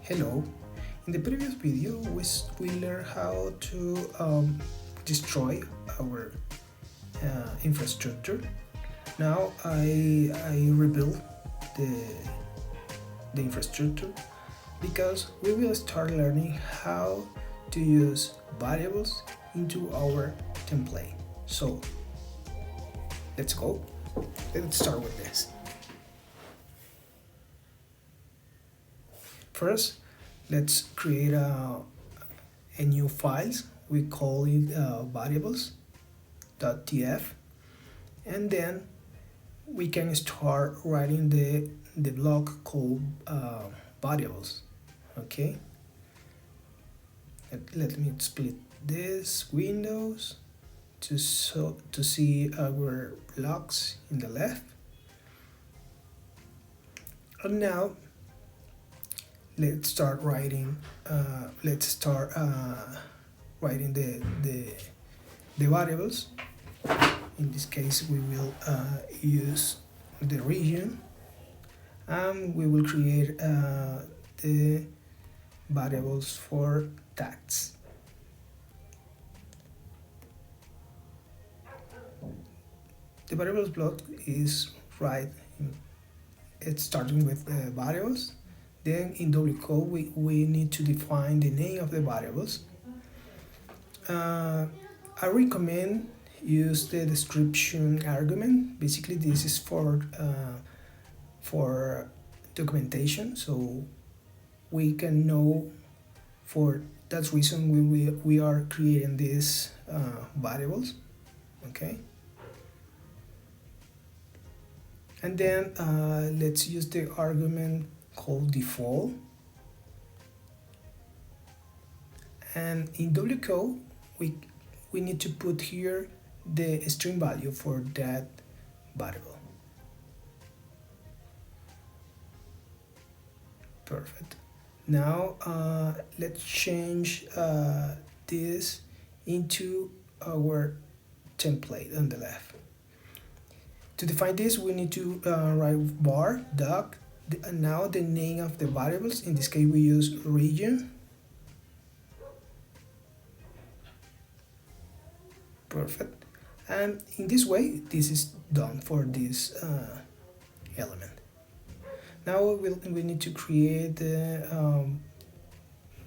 Hello. In the previous video, we learned how to destroy our infrastructure. Now I rebuild the, the infrastructure because we will start learning how to use variables into our template. So let's go. Let's start with this. First, let's create a new files. We call it variables.tf, and then we can start writing the block called variables. Okay. Let me split this windows to see our blocks in the left. And now let's start writing. Writing the variables. In this case, we will use the region, and we will create the variables for tags. The variables block is it's starting with variables. Then in code we need to define the name of the variables. I recommend use the description argument. Basically, this is for documentation, so we can know for that reason we are creating these variables. Okay. And then let's use the argument called default, and in code we need to put here the string value for that variable. Perfect. Now let's change this into our template on the left. To define this, we need to write var doc. Now the name of the variables, in this case we use region. Perfect. And in this way, this is done for this element. Now we need to create the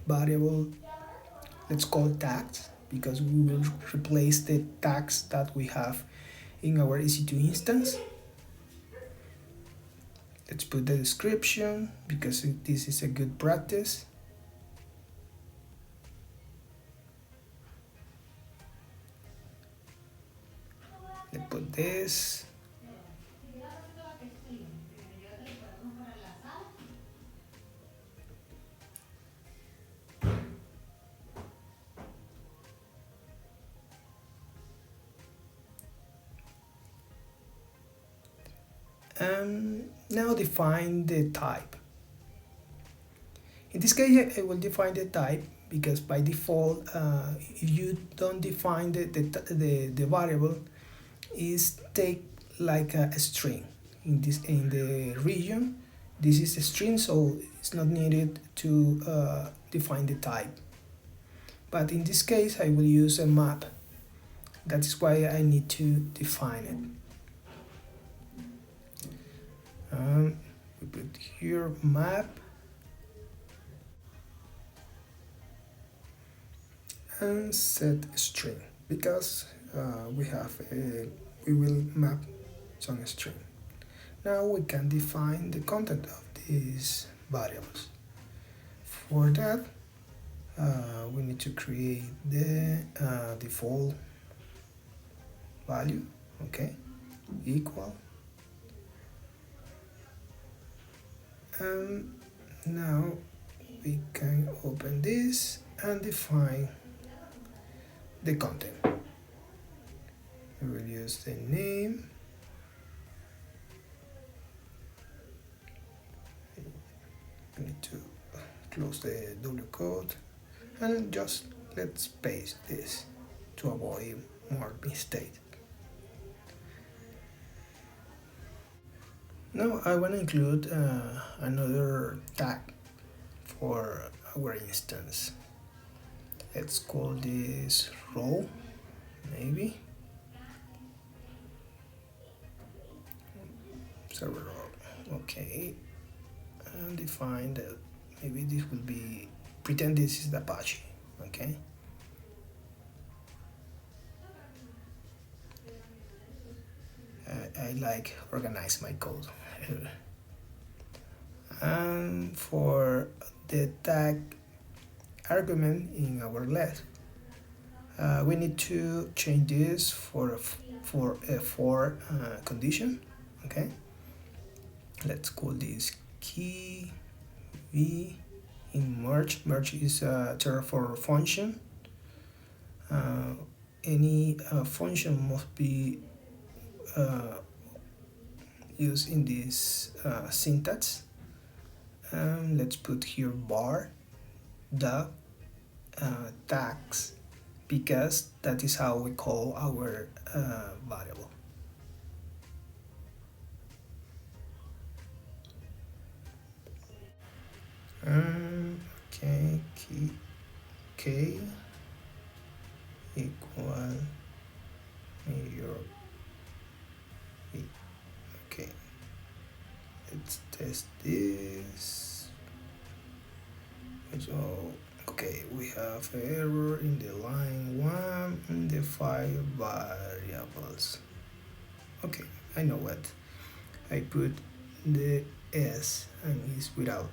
variable, let's call it tags, because we will replace the tags that we have in our EC2 instance. Let's put the description because this is a good practice. Let's put this. Now define the type. In this case, I will define the type because by default, if you don't define the variable, is take like a string. In the region, this is a string, so it's not needed to define the type. But in this case, I will use a map. That is why I need to define it. We put here map and set string because we will map some string. Now we can define the content of these variables. For that, we need to create the default value. Okay, equal. Now we can open this and define the content. We will use the name. We need to close the W code and just let's paste this to avoid more mistakes. Now I want to include another tag for our instance. Let's call this row, maybe. Server row. Okay. And define that maybe this will be, pretend this is the Apache. Okay. I like organize my code. And for the tag argument in our left, we need to change this for a for condition. Okay, let's call this key v in merge. Merge is a Terraform function. Any function must be used in this syntax. Let's put here bar the tags, because that is how we call our variable. Okay, key k equal New York. Okay, let's test this. So okay, we have error in the line 1 in the 5 variables. Okay, I know what. I put the S and it's without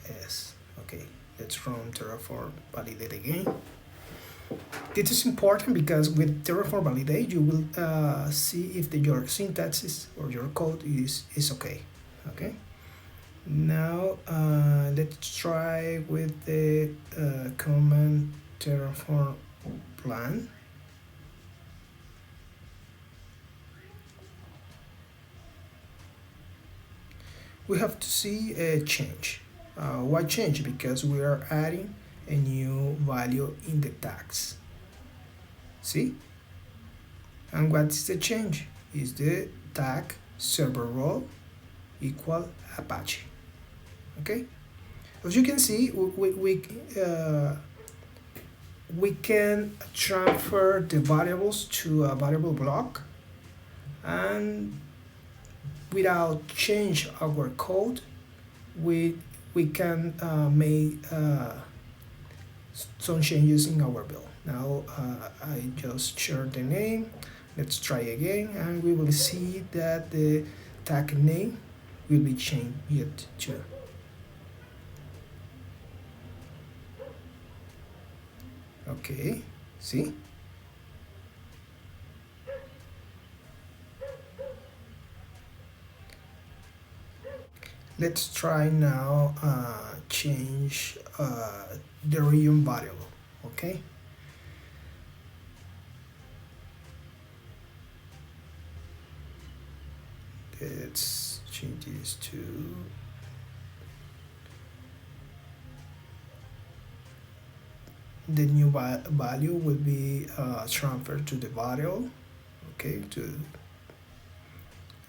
S. Okay, let's run Terraform validate again. This is important because with Terraform validate you will see if your syntax or your code is okay. Okay. Now let's try with the command Terraform plan. We have to see a change. Why change? Because we are adding a new value in the tags. See? And what is the change? Is the tag server role equal Apache. Okay? As you can see, we can transfer the variables to a variable block, and without change our code, we can make some changes in our build. Now I just share the name. Let's try again, and we will see that the tag name will be changed too. Okay, see? Let's try now change the region variable. Okay. Let's change this to the new value will be transferred to the variable. Okay,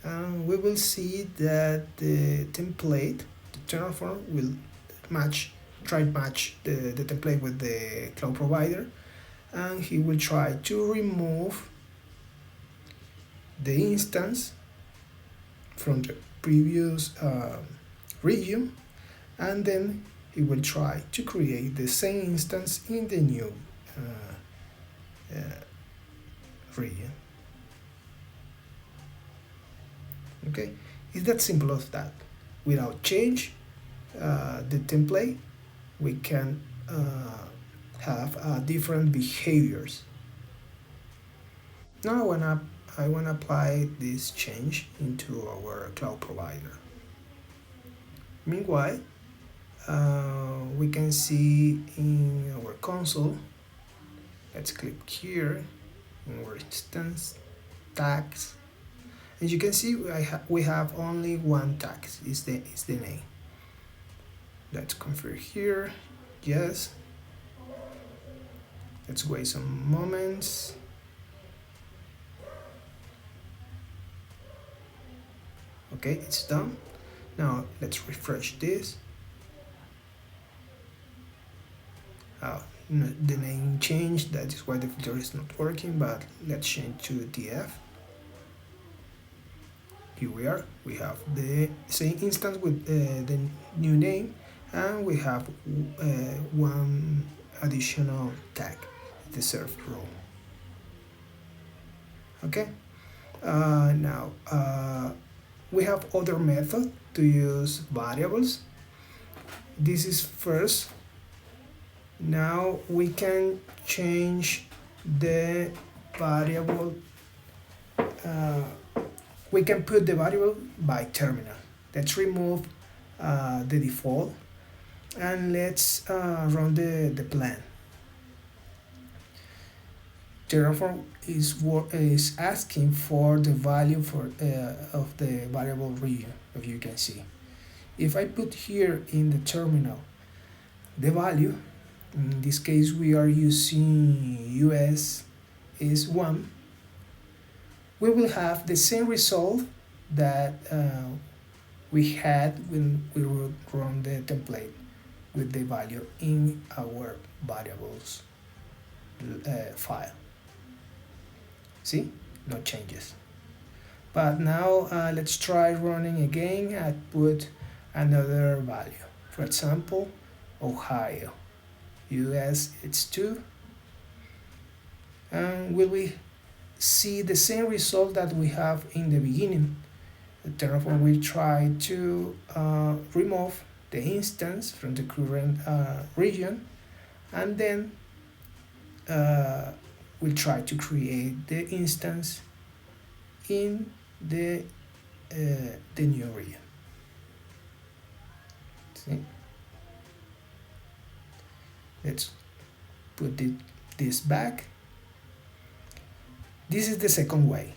and we will see that the template, the Terraform, will try to match the template with the cloud provider, and he will try to remove the instance from the previous region, and then he will try to create the same instance in the new region. Okay, it's that simple as that. Without change the template, we can have different behaviors. Now I wanna apply this change into our cloud provider. Meanwhile, we can see in our console, let's click here in our instance, tags. As you can see, we have only one tag, is the name. Let's confirm here, yes. Let's wait some moments. Okay, it's done. Now let's refresh this. the name changed, that is why the filter is not working, but let's change to df. Here we are, we have the same instance with the new name, and we have one additional tag, the served role. Okay, now we have other method to use variables. This is first. Now we can change the variable. We can put the variable by terminal. Let's remove the default and let's run the plan. Terraform is asking for the value of the variable region, if you can see. If I put here in the terminal the value, in this case we are using US is 1, we will have the same result that we had when we would run the template with the value in our variables file. See, no changes. But now let's try running again and put another value. For example, Ohio, US it's 2, and will we see the same result that we have in the beginning? Terraform will try to remove the instance from the current region, and then we'll try to create the instance in the new region. See? Let's put this back. This is the second way.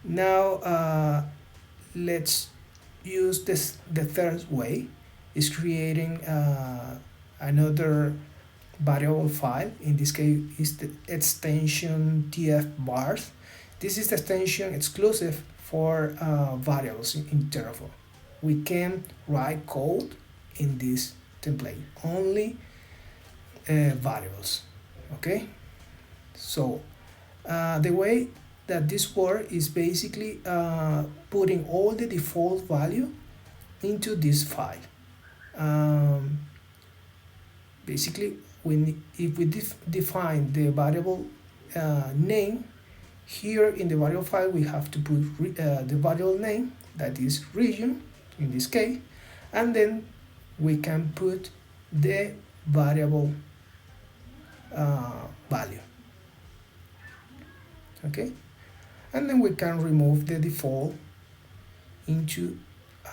Now let's use the third way, is creating another variable file. In this case is the extension tf bars. This is the extension exclusive for variables in Terraform. We can write code in this template, only variables. Okay, so the way that this works is basically putting all the default value into this file. Basically, if we define the variable name, here in the variable file we have to put the variable name, that is region in this case, and then we can put the variable value. Okay, and then we can remove the default into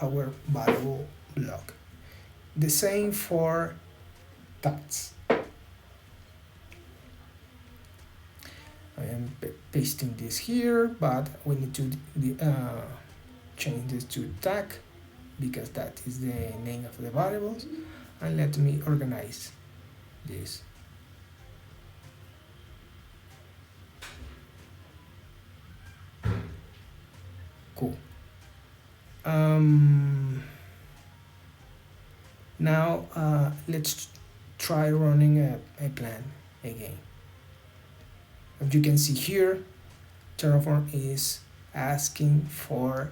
our variable block. The same for tags. I am pasting this here, but we need to change this to tag because that is the name of the variables. And let me organize this. Cool. Now let's try running a plan again. As you can see here, Terraform is asking for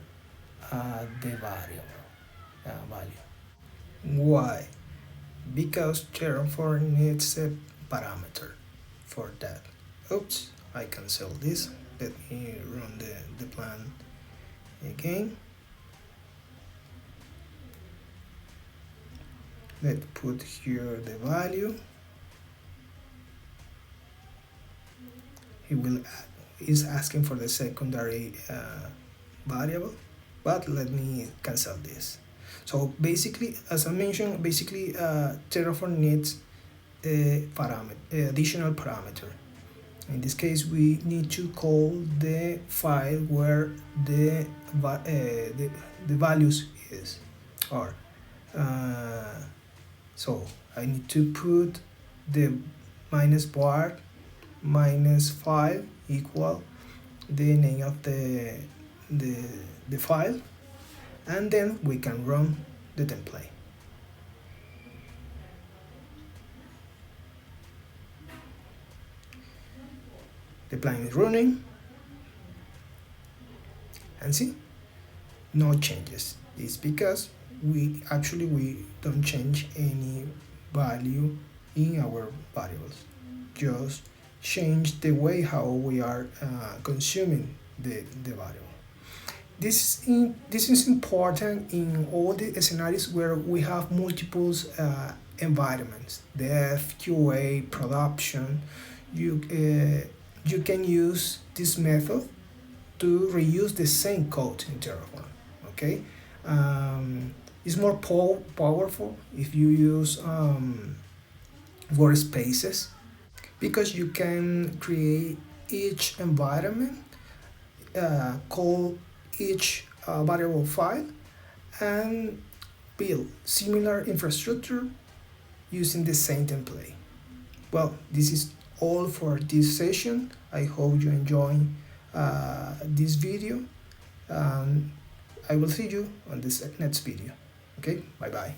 the variable value. Why? Because Terraform needs a parameter for that. Oops, I cancel this. Let me run the plan again. Let's put here the value. Is asking for the secondary variable, but let me cancel this. So basically, as I mentioned, Terraform needs a additional parameter. In this case, we need to call the file where the values is, or so I need to put the -var -5 equal the name of the file, and then we can run the template. The plan is running, and see, no changes. It's because we don't change any value in our variables, just change the way how we are consuming the variable. This is important in all the scenarios where we have multiple environments, dev, QA, production. You can use this method to reuse the same code in Terraform. Okay, it's more powerful if you use workspaces, because you can create each environment, call each variable file, and build similar infrastructure using the same template. Well, this is all for this session. I hope you enjoy this video. I will see you on this next video. Okay, bye bye.